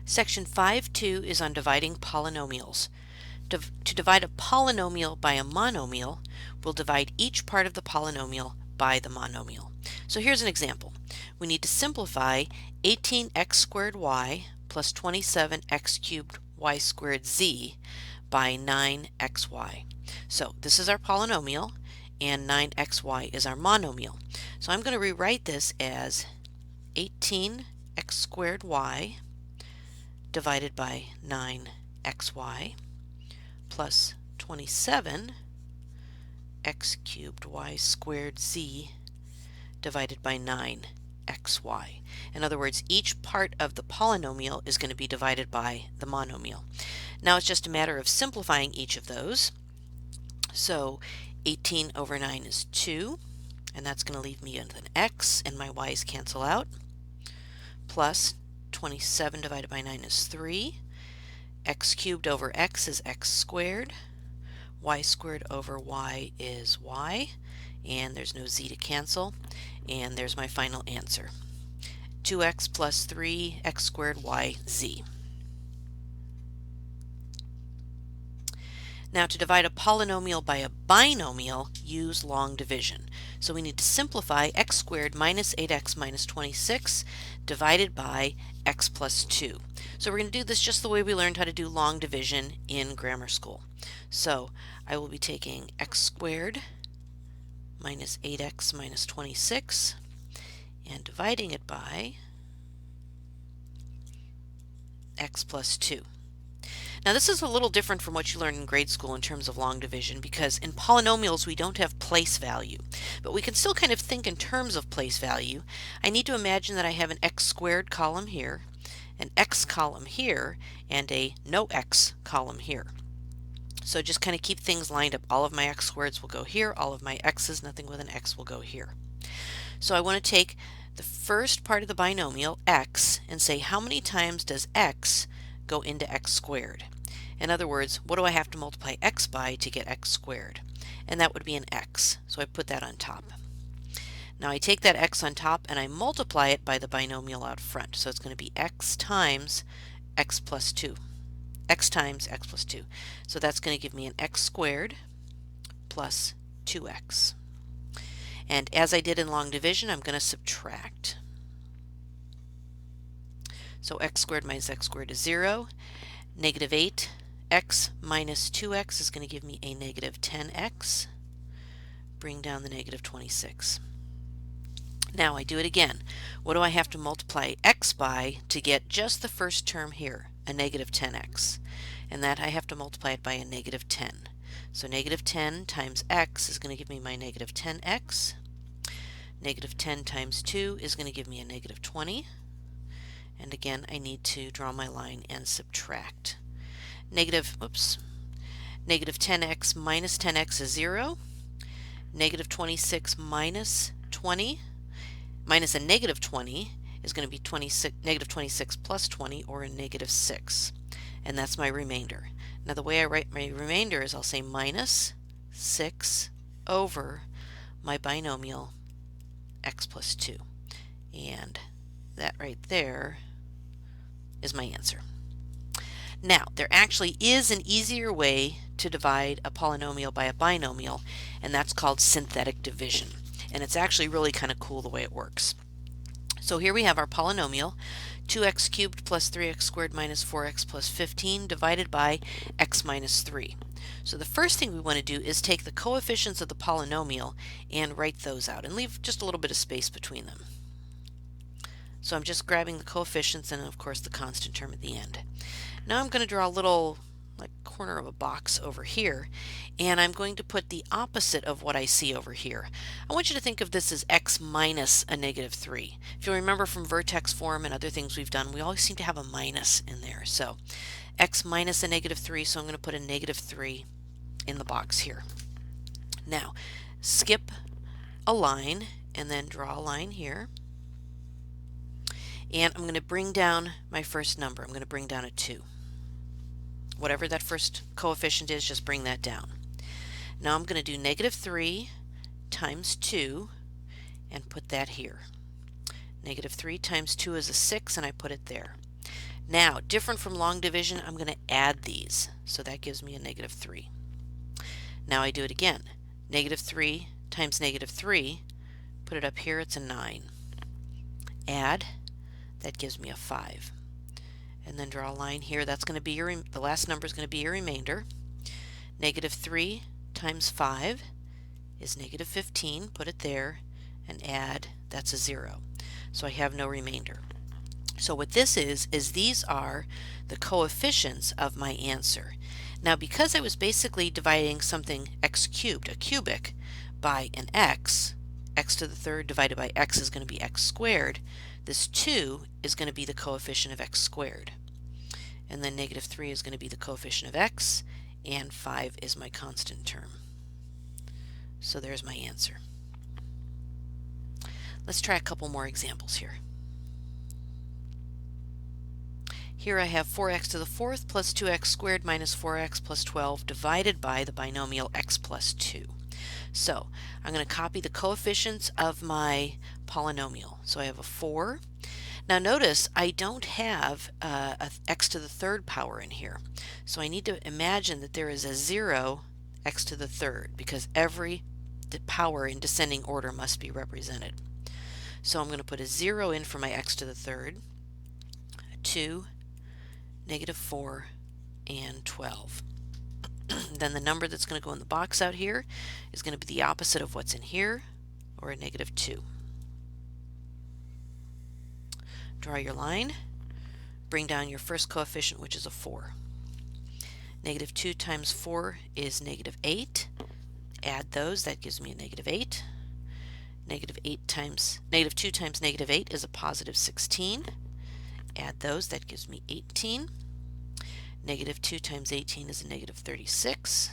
Section 5.2 is on dividing polynomials. To divide a polynomial by a monomial, we'll divide each part of the polynomial by the monomial. So here's an example. We need to simplify 18x squared y plus 27x cubed y squared z by 9xy. So this is our polynomial and 9xy is our monomial. So I'm going to rewrite this as 18x squared y divided by 9xy plus 27 x cubed y squared z divided by 9xy. In other words, each part of the polynomial is going to be divided by the monomial. Now it's just a matter of simplifying each of those. So 18 over 9 is 2, and that's going to leave me with an x, and my y's cancel out, plus 27 divided by 9 is 3. X cubed over x is x squared. Y squared over y is y. And there's no z to cancel. And there's my final answer. 2x plus 3x squared y z. Now to divide a polynomial by a binomial, use long division. So we need to simplify x squared minus 8x minus 26 divided by x plus 2. So we're going to do this just the way we learned how to do long division in grammar school. So I will be taking x squared minus 8x minus 26 and dividing it by x plus 2. Now this is a little different from what you learned in grade school in terms of long division, because in polynomials we don't have place value, but we can still kind of think in terms of place value. I need to imagine that I have an x squared column here, an x column here, and a no x column here. So just kind of keep things lined up. All of my x squareds will go here, all of my x's, nothing with an x, will go here. So I want to take the first part of the binomial, x, and say how many times does x go into x squared? In other words, what do I have to multiply x by to get x squared? And that would be an x, so I put that on top. Now I take that x on top and I multiply it by the binomial out front, so it's going to be x times x plus 2. X times x plus 2. So that's going to give me an x squared plus 2x. And as I did in long division, I'm going to subtract. So x squared minus x squared is 0. Negative 8x minus 2x is going to give me a negative 10x. Bring down the negative 26. Now I do it again. What do I have to multiply x by to get just the first term here, a negative 10x? And that I have to multiply it by a negative 10. So negative 10 times x is going to give me my negative 10x. Negative 10 times 2 is going to give me a negative 20. And again, I need to draw my line and subtract. Negative 10x minus 10x is 0. Negative 26 minus 20 minus a negative 20 is going to be negative 26 plus 20, or a negative 6. And that's my remainder. Now the way I write my remainder is I'll say minus 6 over my binomial x plus 2. And that right there is my answer. Now, there actually is an easier way to divide a polynomial by a binomial, and that's called synthetic division. And it's actually really kind of cool the way it works. So here we have our polynomial, 2x cubed plus 3x squared minus 4x plus 15 divided by x minus 3. So the first thing we want to do is take the coefficients of the polynomial and write those out, and leave just a little bit of space between them. So I'm just grabbing the coefficients and of course the constant term at the end. Now I'm going to draw a little like corner of a box over here, and I'm going to put the opposite of what I see over here. I want you to think of this as x minus a negative 3. If you remember from vertex form and other things we've done, we always seem to have a minus in there. So x minus a negative 3, so I'm going to put a negative 3 in the box here. Now skip a line and then draw a line here. And I'm going to bring down my first number. I'm going to bring down a 2. Whatever that first coefficient is, just bring that down. Now I'm going to do negative 3 times 2 and put that here. Negative 3 times 2 is a 6, and I put it there. Now, different from long division, I'm going to add these. So that gives me a negative 3. Now I do it again. Negative 3 times negative 3, put it up here, it's a 9. Add, that gives me a 5. And then draw a line here. That's going to be the last number is going to be your remainder. Negative 3 times 5 is negative 15. Put it there and add, that's a 0. So I have no remainder. So what this is these are the coefficients of my answer. Now because I was basically dividing something x cubed, a cubic, by an x to the third divided by x is going to be x squared, this 2 is going to be the coefficient of x squared. And then negative 3 is going to be the coefficient of x, and 5 is my constant term. So there's my answer. Let's try a couple more examples here. Here I have 4x to the fourth plus 2x squared minus 4x plus 12 divided by the binomial x plus 2. So I'm going to copy the coefficients of my polynomial. So I have a 4. Now notice I don't have a x to the third power in here. So I need to imagine that there is a 0 x to the third because every power in descending order must be represented. So I'm going to put a 0 in for my x to the third, a 2, negative 4, and 12. Then the number that's going to go in the box out here is going to be the opposite of what's in here, or a negative 2. Draw your line, bring down your first coefficient, which is a 4. Negative 2 times 4 is negative 8. Add those, that gives me a negative 8. Negative 2 times negative 8 is a positive 16. Add those, that gives me 18. Negative 2 times 18 is a negative 36.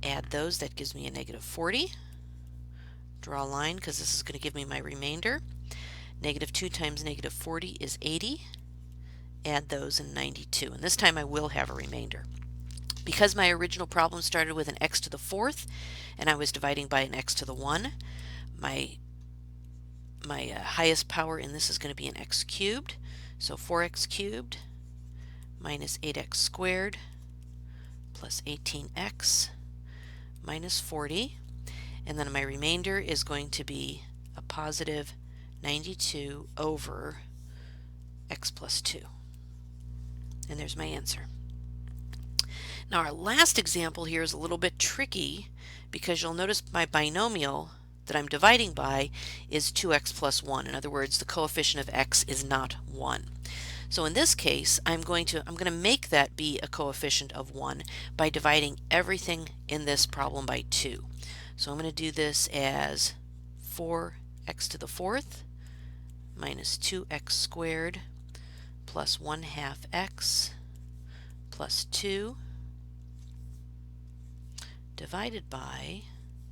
Add those, that gives me a negative 40. Draw a line because this is going to give me my remainder. Negative 2 times negative 40 is 80. Add those and 92. And this time I will have a remainder. Because my original problem started with an x to the fourth and I was dividing by an x to the 1, my highest power in this is going to be an x cubed. So 4x cubed minus 8x squared plus 18x minus 40. And then my remainder is going to be a positive 92 over x plus 2. And there's my answer. Now our last example here is a little bit tricky because you'll notice my binomial that I'm dividing by is 2x plus 1. In other words, the coefficient of x is not 1. So in this case, I'm going to make that be a coefficient of 1 by dividing everything in this problem by 2. So I'm going to do this as 4x to the fourth minus 2x squared plus 1/2 x plus 2 divided by,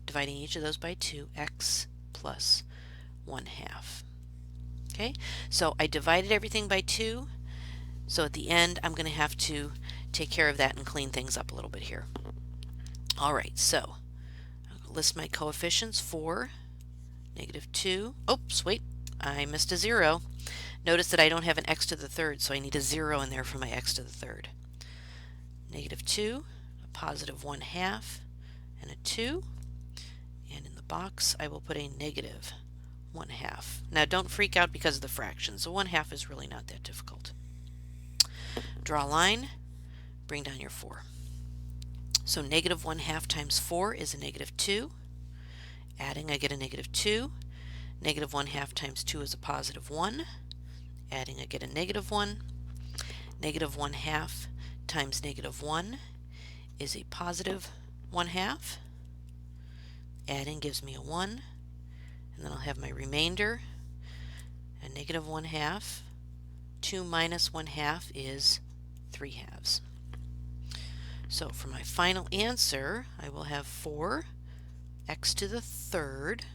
dividing each of those by 2, x plus 1/2. Okay, so I divided everything by 2, so at the end I'm going to have to take care of that and clean things up a little bit here. Alright, so I'll list my coefficients. 4, negative 2, oops, wait, I missed a 0. Notice that I don't have an x to the third, so I need a 0 in there for my x to the third. Negative 2, a positive 1/2, and a 2, and in the box I will put a negative 1/2. Now don't freak out because of the fractions. The 1/2 is really not that difficult. Draw a line, bring down your 4. So negative 1/2 times 4 is a negative 2. Adding, I get a negative 2. Negative 1/2 times 2 is a positive 1. Adding, I get a negative 1. Negative 1/2 times negative 1 is a positive 1/2. Adding gives me a 1. And then I'll have my remainder, a negative 1/2. 2 minus 1/2 is 3/2. So for my final answer, I will have 4x to the third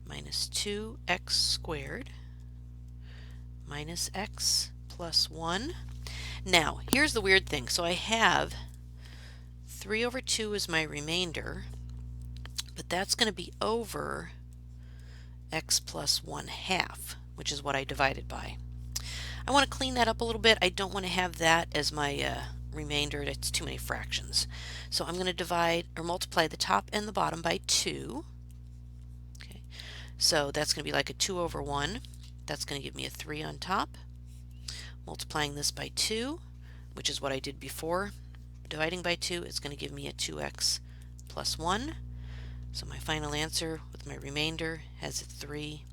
minus 2x squared minus x plus 1. Now, here's the weird thing. So I have 3 over 2 is my remainder, but that's going to be over x plus 1/2, which is what I divided by. I want to clean that up a little bit. I don't want to have that as my remainder. It's too many fractions. So I'm going to divide or multiply the top and the bottom by 2. Okay, so that's going to be like a 2 over 1. That's going to give me a 3 on top. Multiplying this by 2, which is what I did before. Dividing by 2, it's going to give me a 2x plus 1. So my final answer with my remainder has a 3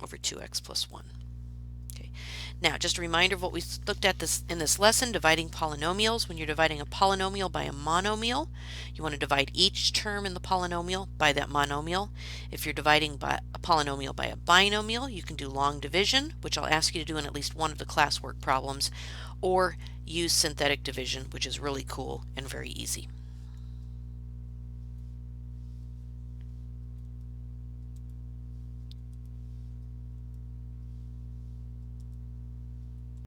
over 2x plus 1. Okay. Now, just a reminder of what we looked at in this lesson, dividing polynomials. When you're dividing a polynomial by a monomial, you want to divide each term in the polynomial by that monomial. If you're dividing by a polynomial by a binomial, you can do long division, which I'll ask you to do in at least one of the classwork problems, or use synthetic division, which is really cool and very easy.